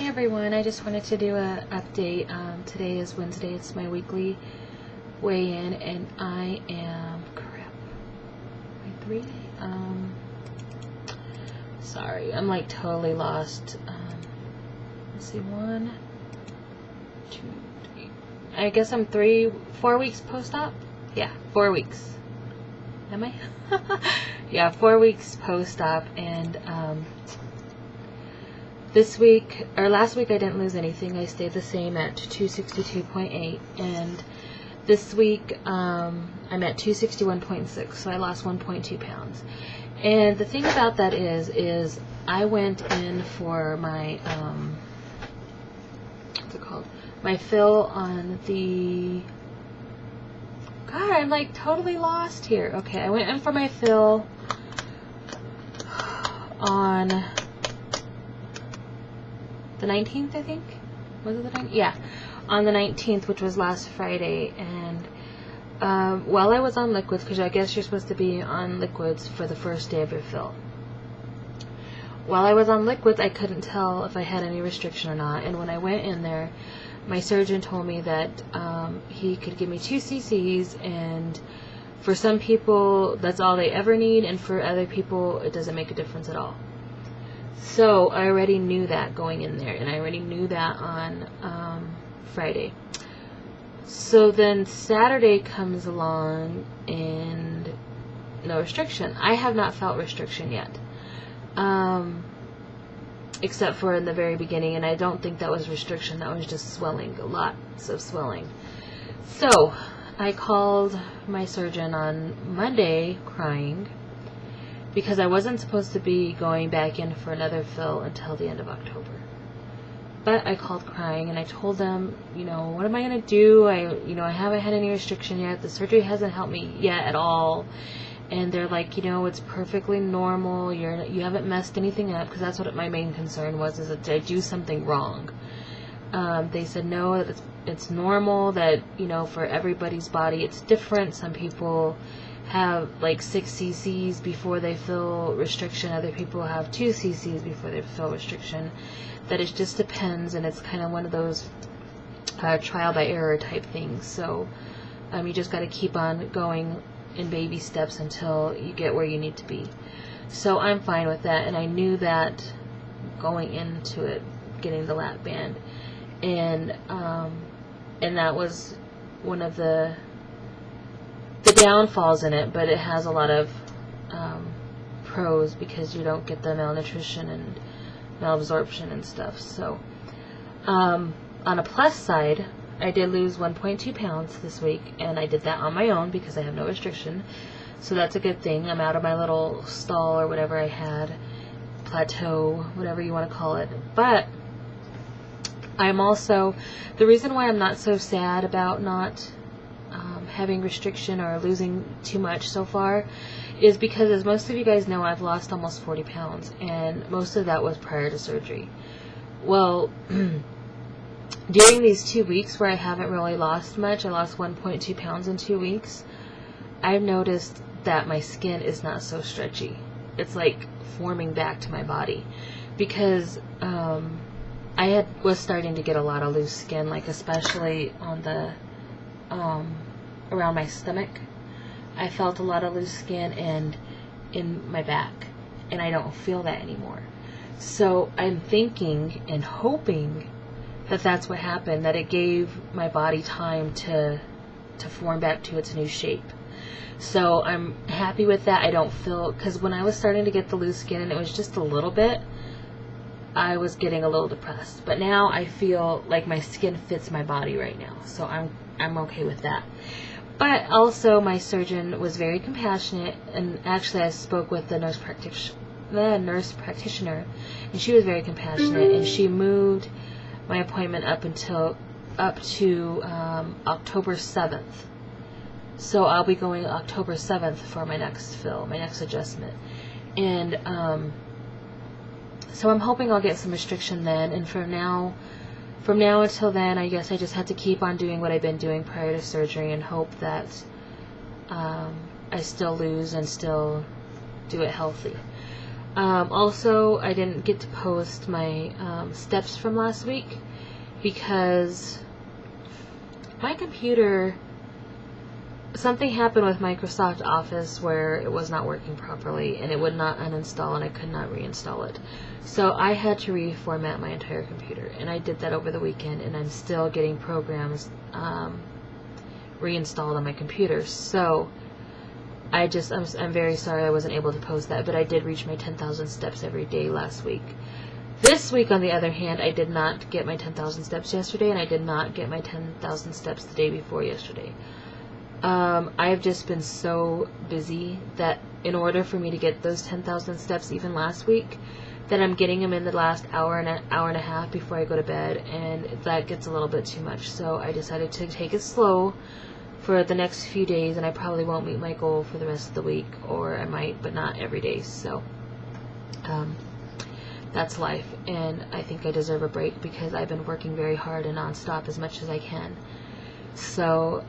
Hey everyone, I just wanted to do a update. Today is Wednesday, it's my weekly weigh-in, and I am, sorry, I'm like totally lost. Let's see, 1, 2, 3, I guess I'm 4 weeks post-op? Yeah, 4 weeks. Am I? Yeah, 4 weeks post-op, and this week, or last week, I didn't lose anything. I stayed the same at 262.8, and this week I'm at 261.6, so I lost 1.2 pounds. And the thing about that is I went in for my what's it called? My fill on the. God, I'm like totally lost here. Okay, I went in for my fill on the 19th, I think. Was it the 19th? Yeah, on the 19th, which was last Friday. And while I was on liquids, because I guess you're supposed to be on liquids for the first day of your fill. While I was on liquids, I couldn't tell if I had any restriction or not. And when I went in there, my surgeon told me that he could give me 2 cc's, and for some people, that's all they ever need, and for other people, it doesn't make a difference at all. So I already knew that going in there, and I already knew that on Friday. So then Saturday comes along and no restriction. I have not felt restriction yet, except for in the very beginning, and I don't think that was restriction. That was just swelling, lots of swelling. So I called my surgeon on Monday crying, because I wasn't supposed to be going back in for another fill until the end of October. But I called crying, and I told them, what am I going to do? I haven't had any restriction yet. The surgery hasn't helped me yet at all. And they're like, it's perfectly normal. You haven't messed anything up, because that's what my main concern was, is that did I do something wrong? They said no, that it's normal, that, for everybody's body it's different. Some people have like 6 cc's before they feel restriction. Other people have 2 cc's before they feel restriction. That it just depends, and it's kind of one of those trial by error type things. So you just got to keep on going in baby steps until you get where you need to be. So I'm fine with that, and I knew that going into it, getting the lap band, and that was one of the downfalls in it, but it has a lot of pros, because you don't get the malnutrition and malabsorption and stuff. So on a plus side, I did lose 1.2 pounds this week, and I did that on my own because I have no restriction, so that's a good thing. I'm out of my little stall or whatever I had, plateau, whatever you want to call it. But I'm also, the reason why I'm not so sad about not having restriction or losing too much so far is because, as most of you guys know, I've lost almost 40 pounds, and most of that was prior to surgery. Well, during these 2 weeks where I haven't really lost much, I lost 1.2 pounds in 2 weeks, I've noticed that my skin is not so stretchy. It's like forming back to my body, because I was starting to get a lot of loose skin, like especially on the around my stomach. I felt a lot of loose skin, and in my back, and I don't feel that anymore. So I'm thinking and hoping that that's what happened, that it gave my body time to form back to its new shape. So I'm happy with that. I don't feel, because when I was starting to get the loose skin, and it was just a little bit, I was getting a little depressed. But now I feel like my skin fits my body right now, so I'm okay with that. But also, my surgeon was very compassionate, and actually I spoke with the nurse practitioner, and she was very compassionate, and she moved my appointment up to October 7th. So I'll be going October 7th for my next fill, my next adjustment. And so I'm hoping I'll get some restriction then, and from now until then, I guess I just have to keep on doing what I've been doing prior to surgery, and hope that I still lose and still do it healthy. Also, I didn't get to post my steps from last week because my computer, something happened with Microsoft Office where it was not working properly and it would not uninstall and I could not reinstall it. So I had to reformat my entire computer, and I did that over the weekend, and I'm still getting programs reinstalled on my computer. So I'm very sorry I wasn't able to post that, but I did reach my 10,000 steps every day last week. This week, on the other hand, I did not get my 10,000 steps yesterday, and I did not get my 10,000 steps the day before yesterday. I've just been so busy that in order for me to get those 10,000 steps even last week, that I'm getting them in the last hour and a half before I go to bed, and that gets a little bit too much. So I decided to take it slow for the next few days, and I probably won't meet my goal for the rest of the week, or I might, but not every day. So that's life, and I think I deserve a break because I've been working very hard and nonstop as much as I can. So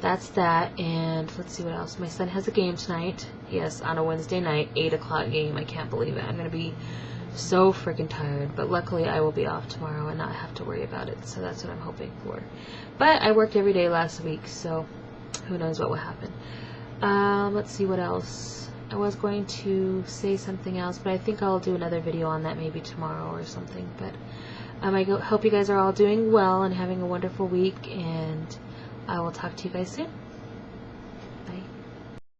that's that, and let's see what else. My son has a game tonight. Yes, on a Wednesday night, 8 o'clock game. I can't believe it. I'm going to be so freaking tired, but luckily I will be off tomorrow and not have to worry about it, so that's what I'm hoping for. But I worked every day last week, so who knows what will happen. Let's see what else. I was going to say something else, but I think I'll do another video on that maybe tomorrow or something. But I hope you guys are all doing well and having a wonderful week, and I will talk to you guys soon.